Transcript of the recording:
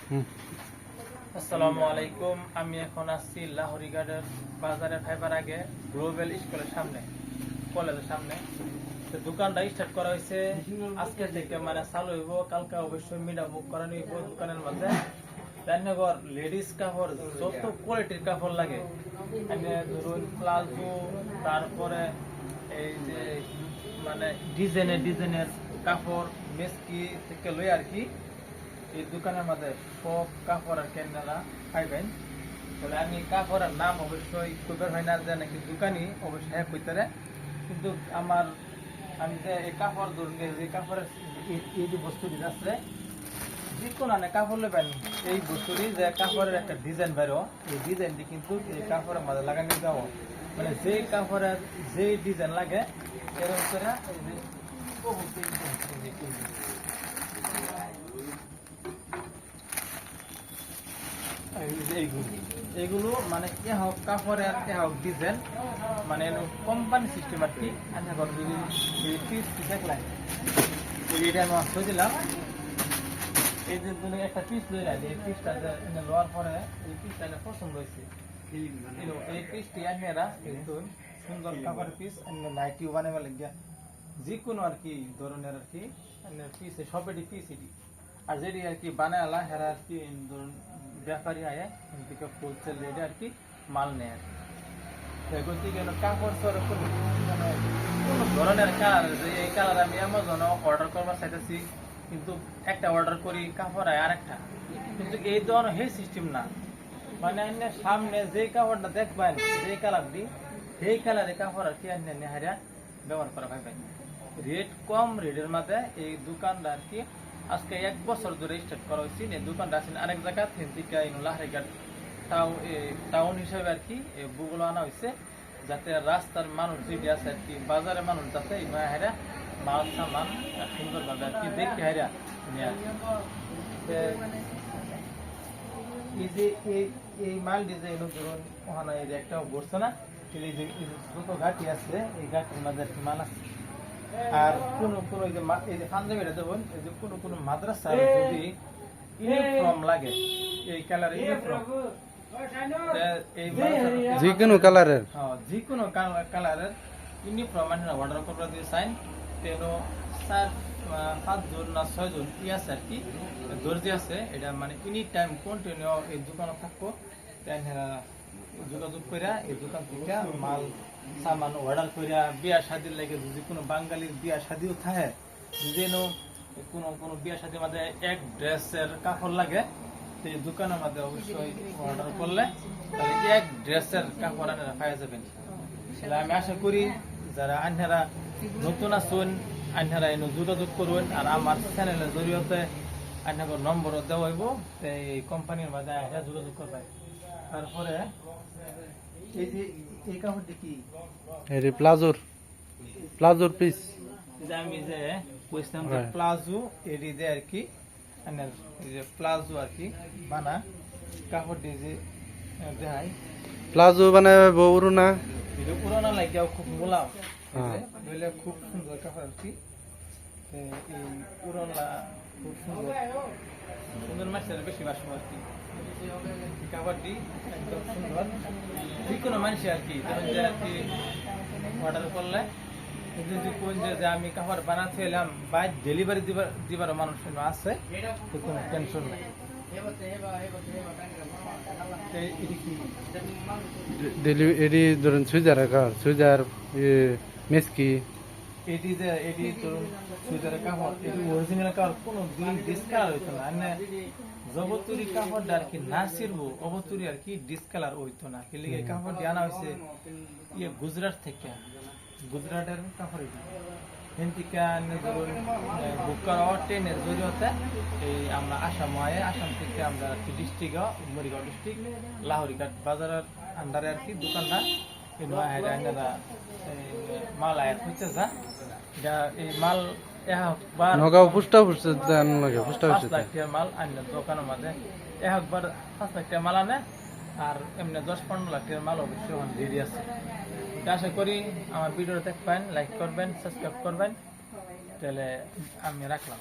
আসসালামু আলাইকুম। আমি এখন আসছি লাহোরিঘাটের বাজারে ফাইবার আগে গ্লোবাল স্কুলের সামনে, কলেজের সামনে। তো দোকানটা স্টার্ট করা হয়েছে আজকে থেকে, মানে চালু হইব। কালকে অবশ্যই মিডা বুক করানো হইব দোকানের মধ্যে। রান্নাঘর লেডিস কাপড়, যত কোয়ালিটির কাপড় লাগে, ধরুন প্লাজো, তারপরে এই যে মানে ডিজাইনের কাপড়, মেসকি থেকে লই আর কি। এই দোকানের মধ্যে সব কাপড় আর কেনারা পাইবেন। তাহলে আমি কাপড়ের নাম অবশ্যই কইবার হয় না, যে নাকি দোকানি অবশ্যই হ্যাঁ কইতারে, কিন্তু আমি যে এই কাপড় ধরুন, এই কাপড়ের এই যে বস্তুটি আছে, যে কোনো কাপড় নেবেন, এই বস্তুটি যে কাপড়ের একটা ডিজাইন বেরো, এই ডিজাইনটি কিন্তু এই কাপড়ের মাঝে লাগানো যাবো। মানে যে কাপড়ের যে ডিজাইন লাগে এরকম করে এইগুলো মানে এ হোক কাপড়ের, এ হোক ডিজাইন, মানে কোম্পানি সিস্টেম আর কি। পিস দেখলাম, এইটা আমি অর্থ দিলাম। এই যে একটা পিস লইলাম, এই পিসটা লওয়ার পরে এই পিসটা পছন্দ হয়েছে, এই পিসটি আনেরা কিন্তু সুন্দর কাপড়ের পিস নাইটিও বানাবার লাগিয়া যে কোনো আর কি ধরনের আর কি পিস, সবেরই পিস এটি। আর যেটি আর কি বানালা হেরা আর কি ধরুন ব্যাপারী আয় থেকে হোলসেল রেটে আর কি মাল নেয় আর কি। কাপড় কোনো ধরনের কালার, যে এই কালার আমি অ্যামাজনে অর্ডার করবার চাইতেছি, কিন্তু একটা অর্ডার করি কাপড় আয় আরেকটা, কিন্তু এই ধরনের হে সিস্টেম না। মানে সামনে যে কাপড়টা দেখবেন যে কালার দি, সেই কালারে কাপড় আর কি নেহারা ব্যবহার করা পাইবেন। রেট কম, রেটের মধ্যে এই দোকানটা আর কি আজকে 1 বছর ধরে স্টার্ট করা হয়েছে। এই দোকানটা আছে আরেক জায়গা থেকে লাহোরিঘাট টাউন হিসাবে আর কি বুগুলো আনা হয়েছে, যাতে রাস্তার মানুষ যেটি আছে আর কি, বাজারের মানুষ যাতে হেরা মাল সামান সুন্দরভাবে আর কি দেখে হেরা নেয়। এই যে এই মাল ডিজাইন ধরুন ওখানে এই যে একটা বসছে না, এই যে দুটো ঘাটি আছে, এই ঘাটির মাঝে আর কি মাল আছে। আর কোন এই যে পাঞ্জাবিটা দেবেন, এই যে কোন মাদ্রাসা যদি ইউনিফর্ম লাগে, এই কালারের ইউনিফর্ম, যে কোনো কালারের ইউনিফর্ম অর্ডার করবার দিয়ে চাইন, তেন 4-5 জন না 6 জন ই আছে আর কি দর্জি আছে। এটা মানে এনি টাইম কন্টিনিউ এই দোকানে থাকবো। যোগাযোগ করিয়া এই দোকান থেকে মাল সামান অর্ডার করিয়া বিয়া শাদির লাগে, যদি কোনো বাঙালির বিয়া শাদিও থাকে, যদি কোনো বিয়া শাদির মধ্যে এক ড্রেসের কাপড় লাগে, সেই দোকানের মধ্যে অবশ্যই অর্ডার করলে তাহলে এক ড্রেসের কাপড় আনারা পাওয়া যাবেন। তাহলে আমি আশা করি যারা আন্ধারা নতুন আসুন, আন্ধারা এনে যোগাযোগ করুন। আর আমার চ্যানেলের জরিয়তে আন্ধার নম্বরও দেওয়া হইব, এই কোম্পানির মধ্যে যোগাযোগ করবেন। তারপরে এই যে এই কাপড়টি কি, এরি প্লাজোর পিস, আমি যে কইছিলাম যে প্লাজো, এটি যে আর কি এই যে প্লাজো আর কি বানা কাপড়টি যে দেখাই, প্লাজো মানে বউরু না, এটা পুরোনো লাগিয়াও খুব মোলাম, বুঝলে খুব সুন্দর কাপড় আর কি। এই পুরোনা খুব সুন্দর মাসের বেশি বাসম আর কি। কাপড়টি একদম সুন্দর, যে কোনো মানুষ আর কি যে আর কি অর্ডার করলে যদি কোন যে আমি কাপড় বানাতে এলাম বা ডেলিভারি দিবার মানুষ আছে, তো কোনো টেনশন নাই। এটি ধরুন সুইজার মেসকি, এটি ধরুন সুইজারের কাপড়, এটি অরিজিনাল কাপড়, কোনো ডিসকালার হইতো না। জবতুরি কাপড়টা আর কি না ছিড়বো, অবতুরি আর কি ডিসকালার হইতো না। এই কাপড়টি আনা হয়েছে গুজরাট থেকে, গুজরাটের কাপড়। ধরুন বুক করা ট্রেনের জরিয়তে এই আমরা আসাম হয়, আসাম থেকে আমরা আর কি ডিস্ট্রিক্ট মরিগাঁও ডিস্ট্রিক্ট লাহোরিঘাট বাজারের আন্ডারে আর কি দোকানটা মাল আয়াত হচ্ছে যা এই মাল নগাঁও পুষ্টা মাল আনলে দোকানের মাঝে একবার 5 লাখ টাকা মাল আনে, আর এমনি 10-15 লাখ টাকার মাল অবশ্যই রেডি আছে। আশা করি আমার ভিডিওটা দেখবেন, লাইক করবেন, সাবস্ক্রাইব করবেন। তাহলে আমি রাখলাম।